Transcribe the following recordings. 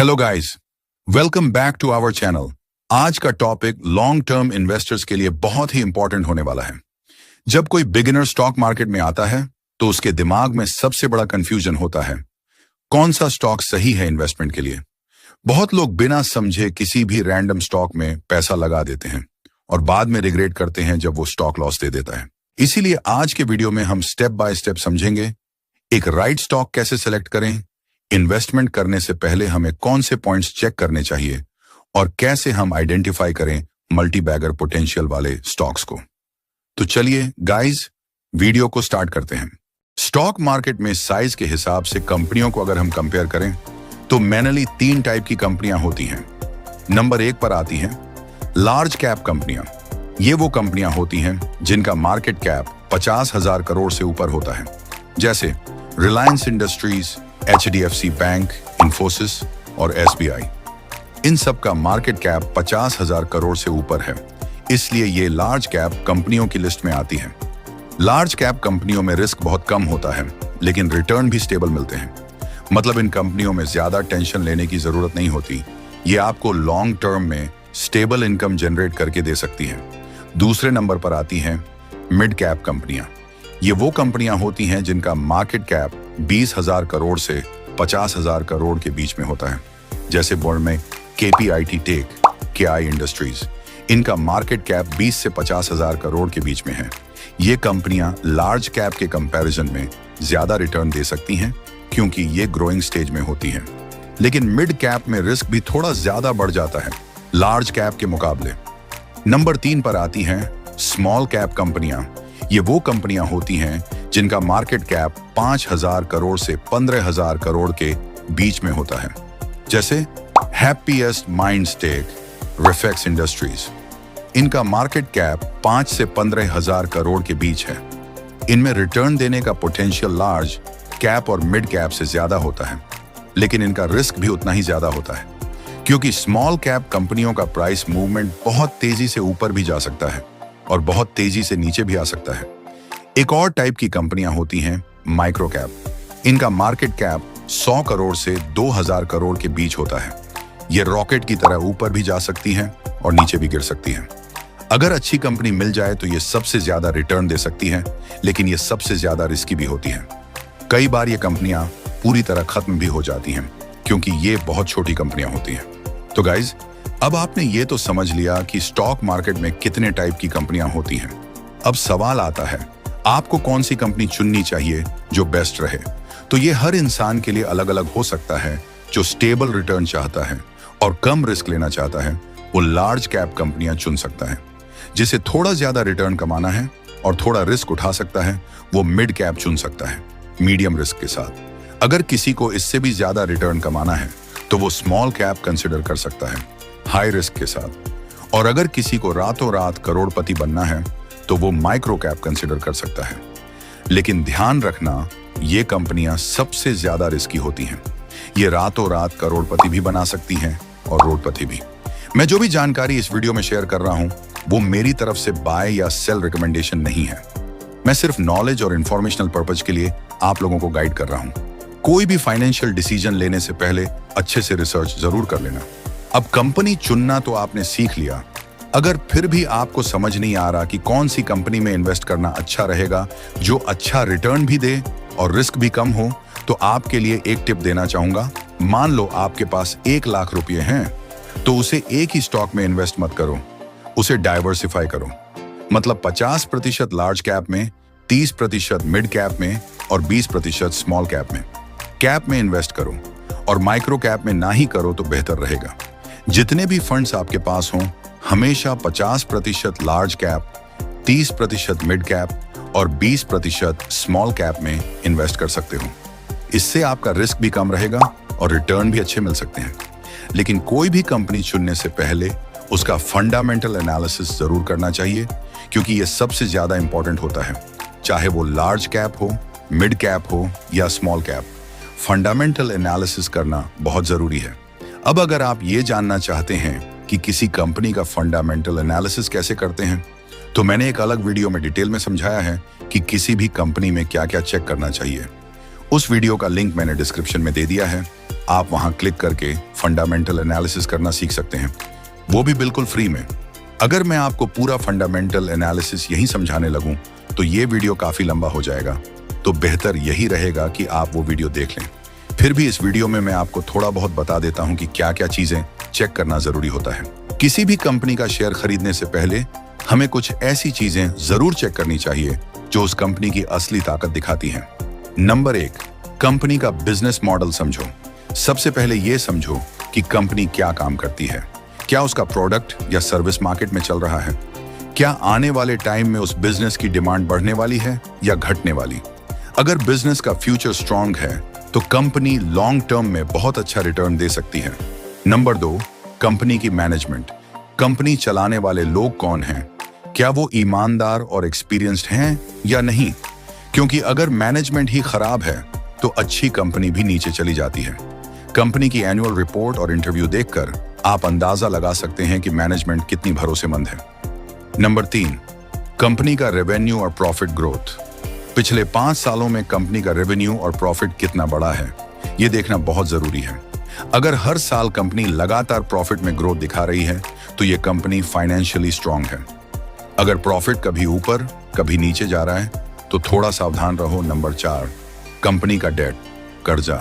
Hello guys, welcome back to our channel. आज का topic long term investors के लिए बहुत ही इंपॉर्टेंट होने वाला है। जब कोई बिगिनर स्टॉक मार्केट में आता है तो उसके दिमाग में सबसे बड़ा कंफ्यूजन होता है, कौन सा स्टॉक सही है इन्वेस्टमेंट के लिए। बहुत लोग बिना समझे किसी भी रैंडम स्टॉक में पैसा लगा देते हैं और बाद में रिग्रेट करते हैं जब वो स्टॉक लॉस दे देता है। इसीलिए आज के वीडियो में हम स्टेप बाय स्टेप समझेंगे एक राइट स्टॉक कैसे सेलेक्ट करें, इन्वेस्टमेंट करने से पहले हमें कौन से पॉइंट्स चेक करने चाहिए और कैसे हम आइडेंटिफाई करें मल्टी बैगर पोटेंशियल वाले स्टॉक्स को। तो चलिए गाइस, वीडियो को स्टार्ट करते हैं। स्टॉक मार्केट में साइज के हिसाब से कंपनियों को अगर हम कंपेयर करें तो मेनली 3 टाइप की कंपनियां होती हैं। नंबर 1 पर आती हैं लार्ज कैप कंपनियां। ये वो कंपनियां होती हैं जिनका मार्केट कैप 50,000 करोड़ से ऊपर होता है, जैसे Reliance industries, HDFC bank, Infosys और SBI। इन सब का मार्केट कैप 50,000 करोड़ से ऊपर है, इसलिए ये लार्ज कैप कंपनियों की लिस्ट में आती है। लार्ज कैप कंपनियों में रिस्क बहुत कम होता है, लेकिन रिटर्न भी स्टेबल मिलते हैं। मतलब इन कंपनियों में ज्यादा टेंशन लेने की जरूरत नहीं होती। ये आपको लॉन्ग टर्म में स्टेबल इनकम जनरेट करके दे सकती है। दूसरे नंबर पर आती हैं मिड कैप कंपनियां। ये वो कंपनियां होती हैं जिनका मार्केट कैप 20,000 करोड़ से 50,000 करोड़ के बीच में होता है, जैसे बोर्ड में KPIT टेक, KI इंडस्ट्रीज। इनका मार्केट कैप 20 से 50,000 करोड़ के बीच में है। ये कंपनियां लार्ज कैप के कंपैरिजन में ज्यादा रिटर्न दे सकती हैं क्योंकि ये ग्रोइंग स्टेज में होती हैं। लेकिन मिड कैप में रिस्क भी थोड़ा ज्यादा बढ़ जाता है लार्ज कैप के मुकाबले। नंबर 3 पर आती हैं स्मॉल कैप कंपनियां। ये वो कंपनियां होती हैं जिनका मार्केट कैप 5,000 करोड़ से 15,000 करोड़ के बीच में होता है, जैसे Happiest Minds tech, Refex industries. इनका मार्केट कैप 5 से 15,000 करोड़ के बीच है। इनमें रिटर्न देने का पोटेंशियल लार्ज कैप और मिड कैप से ज्यादा होता है, लेकिन इनका रिस्क भी उतना ही ज्यादा होता है, क्योंकि स्मॉल कैप कंपनियों का प्राइस मूवमेंट बहुत तेजी से ऊपर भी जा सकता है और बहुत तेजी से नीचे भी आ सकता है। एक और टाइप की कंपनियां होती हैं माइक्रो कैप। इनका मार्केट कैप 100 करोड़ से 2,000 करोड़ के बीच होता है। ये रॉकेट की तरह ऊपर भी जा सकती हैं और नीचे भी गिर सकती हैं। अगर अच्छी कंपनी मिल जाए तो ये सबसे ज्यादा रिटर्न दे सकती है, लेकिन ये सबसे ज्यादा रिस्की भी होती है। कई बार ये कंपनियां पूरी तरह खत्म भी हो जाती हैं क्योंकि ये बहुत छोटी कंपनियां होती हैं। तो गाइज, अब आपने ये तो समझ लिया कि स्टॉक मार्केट में कितने टाइप की कंपनियां होती हैं। अब सवाल आता है, आपको कौन सी कंपनी चुननी चाहिए जो बेस्ट रहे। तो ये हर इंसान के लिए अलग अलग हो सकता है। जो स्टेबल रिटर्न चाहता है और कम रिस्क लेना चाहता है वो लार्ज कैप कंपनियां चुन सकता है। जिसे थोड़ा ज्यादा रिटर्न कमाना है और थोड़ा रिस्क उठा सकता है वो मिड कैप चुन सकता है, मीडियम रिस्क के साथ। अगर किसी को इससे भी ज्यादा रिटर्न कमाना है तो वो स्मॉल कैप कंसिडर कर सकता है, हाई रिस्क के साथ। और अगर किसी को रातों रात करोड़पति बनना है तो वो माइक्रो कैप कंसिडर कर सकता है। लेकिन ध्यान रखना, ये कंपनियां सबसे ज्यादा रिस्की होती हैं। ये रातों रात करोड़पति भी बना सकती हैं और करोड़पति भी। मैं जो भी जानकारी इस वीडियो में शेयर कर रहा हूं वो मेरी तरफ से बाय या सेल रिकमेंडेशन नहीं है। मैं सिर्फ नॉलेज और इंफॉर्मेशनल पर्पज के लिए आप लोगों को गाइड कर रहा हूं। कोई भी फाइनेंशियल डिसीजन लेने से पहले अच्छे से रिसर्च जरूर कर लेना। अब कंपनी चुनना तो आपने सीख लिया। अगर फिर भी आपको समझ नहीं आ रहा कि कौन सी कंपनी में इन्वेस्ट करना अच्छा रहेगा जो अच्छा रिटर्न भी दे और रिस्क भी कम हो, तो आपके लिए एक टिप देना चाहूंगा। मान लो आपके पास 1 लाख रुपए हैं तो उसे एक ही स्टॉक में इन्वेस्ट मत करो, उसे डाइवर्सिफाई करो। मतलब 50% लार्ज कैप में, 30% मिड कैप में और 20% स्मॉल कैप में। कैप में इन्वेस्ट करो और माइक्रो कैप में ना ही करो तो बेहतर रहेगा। जितने भी फंड्स आपके पास हों, हमेशा 50% लार्ज कैप, 30% मिड कैप और 20% स्मॉल कैप में इन्वेस्ट कर सकते हो। इससे आपका रिस्क भी कम रहेगा और रिटर्न भी अच्छे मिल सकते हैं। लेकिन कोई भी कंपनी चुनने से पहले उसका फंडामेंटल एनालिसिस जरूर करना चाहिए, क्योंकि यह सबसे ज्यादा इंपॉर्टेंट होता है, चाहे वो लार्ज कैप हो, मिड कैप हो या स्मॉल कैप। फंडामेंटल एनालिसिस करना बहुत जरूरी है। अब अगर आप ये जानना चाहते हैं कि किसी कंपनी का फंडामेंटल एनालिसिस कैसे करते हैं, तो मैंने एक अलग वीडियो में डिटेल में समझाया है कि किसी भी कंपनी में क्या क्या चेक करना चाहिए। उस वीडियो का लिंक मैंने डिस्क्रिप्शन में दे दिया है, आप वहां क्लिक करके फंडामेंटल एनालिसिस करना सीख सकते हैं, वो भी बिल्कुल फ्री में। अगर मैं आपको पूरा फंडामेंटल एनालिसिस यहीं समझाने लगूं तो ये वीडियो काफी लंबा हो जाएगा, तो बेहतर यही रहेगा कि आप वो वीडियो देख लें। फिर भी इस वीडियो में मैं आपको थोड़ा बहुत बता देता हूं कि क्या क्या चीजें चेक करना जरूरी होता है। किसी भी कंपनी का शेयर खरीदने से पहले हमें कुछ ऐसी चीजें जरूर चेक करनी चाहिए जो उस कंपनी की असली ताकत दिखाती हैं। नंबर 1, कंपनी का बिजनेस मॉडल समझो। सबसे पहले ये समझो कि कंपनी क्या काम करती है। क्या उसका प्रोडक्ट या सर्विस मार्केट में चल रहा है? क्या आने वाले टाइम में उस बिजनेस की डिमांड बढ़ने वाली है या घटने वाली? अगर बिजनेस का फ्यूचर स्ट्रांग है तो कंपनी लॉन्ग टर्म में बहुत अच्छा रिटर्न दे सकती है। नंबर 2, कंपनी की मैनेजमेंट। कंपनी चलाने वाले लोग कौन हैं? क्या वो ईमानदार और एक्सपीरियंस्ड हैं या नहीं? क्योंकि अगर मैनेजमेंट ही खराब है तो अच्छी कंपनी भी नीचे चली जाती है। कंपनी की एनुअल रिपोर्ट और इंटरव्यू देखकर आप अंदाजा लगा सकते हैं कि मैनेजमेंट कितनी भरोसेमंद है। नंबर 3, कंपनी का रेवेन्यू और प्रॉफिट ग्रोथ। पिछले 5 सालों में कंपनी का रेवेन्यू और प्रॉफिट कितना बढ़ा है, ये देखना बहुत जरूरी है। अगर हर साल कंपनी लगातार प्रॉफिट में ग्रोथ दिखा रही है तो ये कंपनी फाइनेंशियली स्ट्रांग है। अगर प्रॉफिट कभी ऊपर कभी नीचे जा रहा है तो थोड़ा सावधान रहो। नंबर 4, कंपनी का डेट, कर्जा।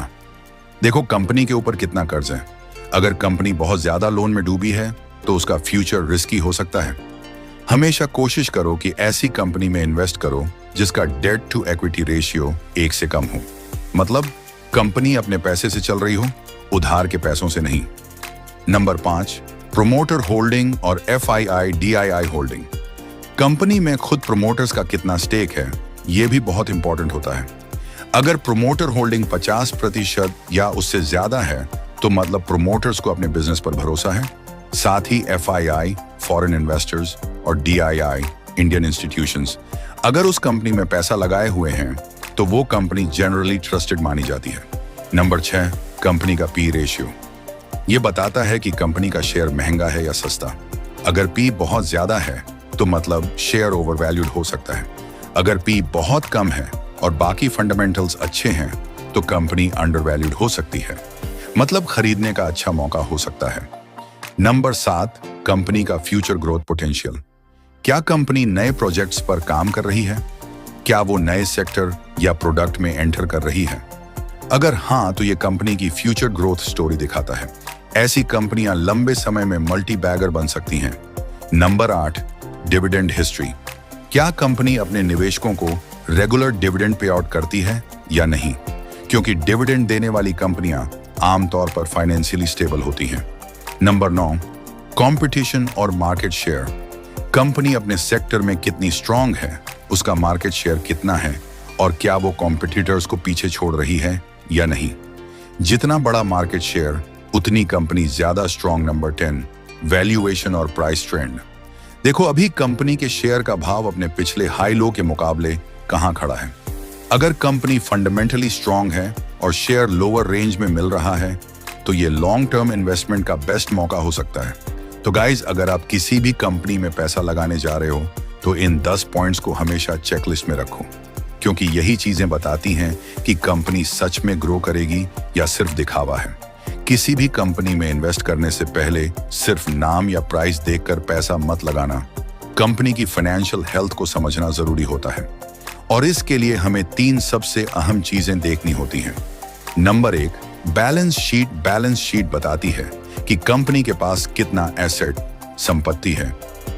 देखो कंपनी के ऊपर कितना कर्ज है। अगर कंपनी बहुत ज्यादा लोन में डूबी है तो उसका फ्यूचर रिस्की हो सकता है। हमेशा कोशिश करो कि ऐसी कंपनी में इन्वेस्ट करो जिसका डेट टू इक्विटी रेशियो 1 से कम हो। मतलब कंपनी अपने पैसे से चल रही हो, उधार के पैसों से नहीं। नंबर 5, प्रोमोटर होल्डिंग और FII DII होल्डिंग। कंपनी में खुद प्रोमोटर्स का कितना स्टेक है, यह भी बहुत इंपॉर्टेंट होता है। अगर प्रोमोटर होल्डिंग 50% या उससे ज्यादा है तो मतलब प्रोमोटर्स को अपने बिजनेस पर भरोसा है। साथ ही FII फॉरेन इन्वेस्टर्स और DII इंडियन इंस्टीट्यूशंस अगर उस कंपनी में पैसा लगाए हुए हैं तो वो कंपनी जनरली ट्रस्टेड मानी जाती है। नंबर 6, कंपनी का P रेशियो। ये बताता है कि कंपनी का शेयर महंगा है या सस्ता। अगर P बहुत ज्यादा है तो मतलब शेयर ओवरवैल्यूड हो सकता है। अगर P बहुत कम है और बाकी फंडामेंटल्स अच्छे हैं तो कंपनी अंडरवैल्यूड हो सकती है, मतलब खरीदने का अच्छा मौका हो सकता है। नंबर 7, कंपनी का फ्यूचर ग्रोथ पोटेंशियल। क्या कंपनी नए प्रोजेक्ट्स पर काम कर रही है? क्या वो नए सेक्टर या प्रोडक्ट में एंटर कर रही है? अगर हाँ तो ये कंपनी की फ्यूचर ग्रोथ स्टोरी दिखाता है। ऐसी कंपनियां लंबे समय में मल्टी बैगर बन सकती हैं। Number 8, dividend history. क्या कंपनी अपने निवेशकों को रेगुलर डिविडेंड पे आउट करती है या नहीं? क्योंकि डिविडेंड देने वाली कंपनियां आमतौर पर फाइनेंशियली स्टेबल होती हैं। नंबर 9, कंपटीशन और मार्केट शेयर। कंपनी अपने सेक्टर में कितनी स्ट्रांग है, उसका मार्केट शेयर कितना है और क्या वो कॉम्पिटिटर्स को पीछे छोड़ रही है या नहीं? जितना बड़ा मार्केट शेयर उतनी कंपनी ज्यादा स्ट्रांग। नंबर 10, वैल्यूएशन और प्राइस ट्रेंड। देखो अभी कंपनी के शेयर का भाव अपने पिछले हाई लो के मुकाबले कहां खड़ा है। अगर कंपनी फंडामेंटली स्ट्रांग है और शेयर लोअर रेंज में मिल रहा है तो ये लॉन्ग टर्म इन्वेस्टमेंट का बेस्ट मौका हो सकता है। तो गाइज, अगर आप किसी भी कंपनी में पैसा लगाने जा रहे हो तो इन 10 पॉइंट्स को हमेशा चेकलिस्ट में रखो, क्योंकि यही चीजें बताती हैं कि कंपनी सच में ग्रो करेगी या सिर्फ दिखावा है। किसी भी कंपनी में इन्वेस्ट करने से पहले सिर्फ नाम या प्राइस देखकर पैसा मत लगाना। कंपनी की फाइनेंशियल हेल्थ को समझना जरूरी होता है और इसके लिए हमें 3 सबसे अहम चीजें देखनी होती हैं। Number 1, balance sheet. Balance sheet बताती है कि कंपनी के पास कितना एसेट संपत्ति है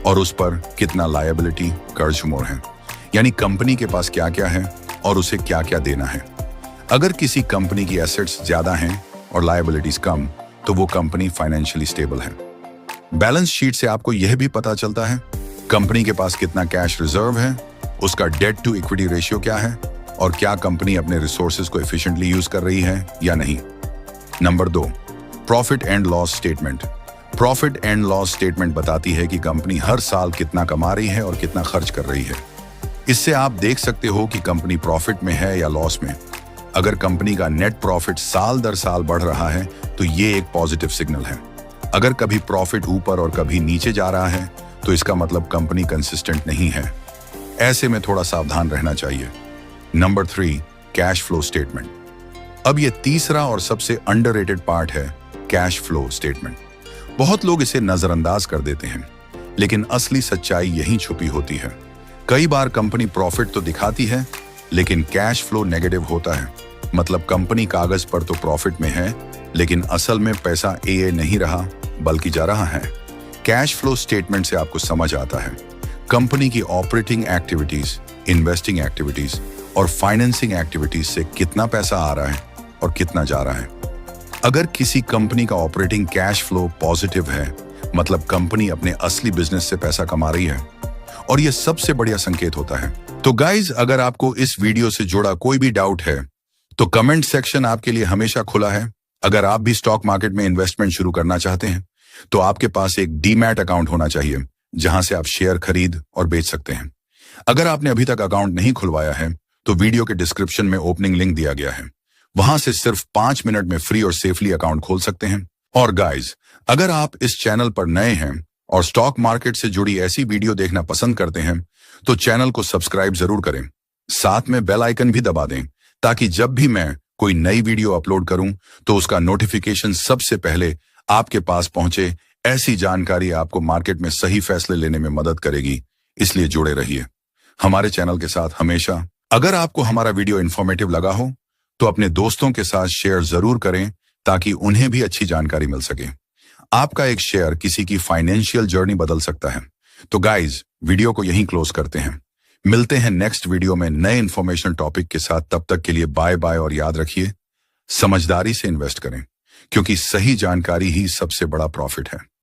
और उस पर कितना लायबिलिटी कर्ज मोर है, यानी कंपनी के पास क्या क्या है और उसे क्या क्या देना है। अगर किसी कंपनी की एसेट्स ज्यादा हैं और लायबिलिटीज कम तो वो कंपनी फाइनेंशियली स्टेबल है। बैलेंस शीट से आपको यह भी पता चलता है कंपनी के पास कितना कैश रिजर्व है, उसका डेट टू इक्विटी रेशियो क्या है और क्या कंपनी अपने रिसोर्सेज को एफिशिएंटली यूज कर रही है या नहीं। Number 2, profit and loss statement. Profit and loss statement बताती है कि कंपनी हर साल कितना कमा रही है और कितना खर्च कर रही है। इससे आप देख सकते हो कि कंपनी प्रॉफिट में है या लॉस में। अगर कंपनी का नेट प्रॉफिट साल दर साल बढ़ रहा है तो ये एक पॉजिटिव सिग्नल है। अगर कभी प्रॉफिट ऊपर और कभी नीचे जा रहा है तो इसका मतलब कंपनी कंसिस्टेंट नहीं है। ऐसे में थोड़ा सावधान रहना चाहिए। Number 3, cash flow statement. अब ये तीसरा और सबसे अंडररेटेड पार्ट है कैश फ्लो स्टेटमेंट। बहुत लोग इसे नजरअंदाज कर देते हैं, लेकिन असली सच्चाई यहीं छुपी होती है। कई बार कंपनी प्रॉफिट तो दिखाती है, लेकिन कैश फ्लो नेगेटिव होता है। मतलब कंपनी कागज पर तो प्रॉफिट में है, लेकिन असल में पैसा ए नहीं रहा बल्कि जा रहा है। कैश फ्लो स्टेटमेंट से आपको समझ आता है कंपनी की ऑपरेटिंग एक्टिविटीज, इन्वेस्टिंग एक्टिविटीज और फाइनेंसिंग एक्टिविटीज से कितना पैसा आ रहा है और कितना जा रहा है। अगर किसी कंपनी का ऑपरेटिंग कैश फ्लो पॉजिटिव है, मतलब कंपनी अपने असली बिजनेस से पैसा कमा रही है, और यह सबसे बढ़िया संकेत होता है। तो गाइज, अगर आपको इस वीडियो से जुड़ा कोई भी डाउट है तो कमेंट सेक्शन आपके लिए हमेशा खुला है। अगर आप भी स्टॉक मार्केट में इन्वेस्टमेंट शुरू करना चाहते हैं तो आपके पास एक डीमैट अकाउंट होना चाहिए, जहां से आप शेयर खरीद और बेच सकते हैं। अगर आपने अभी तक अकाउंट नहीं खुलवाया है तो वीडियो के डिस्क्रिप्शन में ओपनिंग लिंक दिया गया है, वहां से सिर्फ 5 मिनट में फ्री और सेफली अकाउंट खोल सकते हैं। और गाइज, अगर आप इस चैनल पर नए हैं और स्टॉक मार्केट से जुड़ी ऐसी वीडियो देखना पसंद करते हैं तो चैनल को सब्सक्राइब जरूर करें, साथ में बेल आइकन भी दबा दें, ताकि जब भी मैं कोई नई वीडियो अपलोड करूं तो उसका नोटिफिकेशन सबसे पहले आपके पास पहुंचे। ऐसी जानकारी आपको मार्केट में सही फैसले लेने में मदद करेगी, इसलिए जुड़े रहिए हमारे चैनल के साथ हमेशा। अगर आपको हमारा वीडियो इन्फॉर्मेटिव लगा हो तो अपने दोस्तों के साथ शेयर जरूर करें, ताकि उन्हें भी अच्छी जानकारी मिल सके। आपका एक शेयर किसी की फाइनेंशियल जर्नी बदल सकता है। तो गाइज, वीडियो को यहीं क्लोज करते हैं। मिलते हैं नेक्स्ट वीडियो में नए इंफॉर्मेशनल टॉपिक के साथ। तब तक के लिए बाय बाय, और याद रखिए, समझदारी से इन्वेस्ट करें, क्योंकि सही जानकारी ही सबसे बड़ा प्रॉफिट है।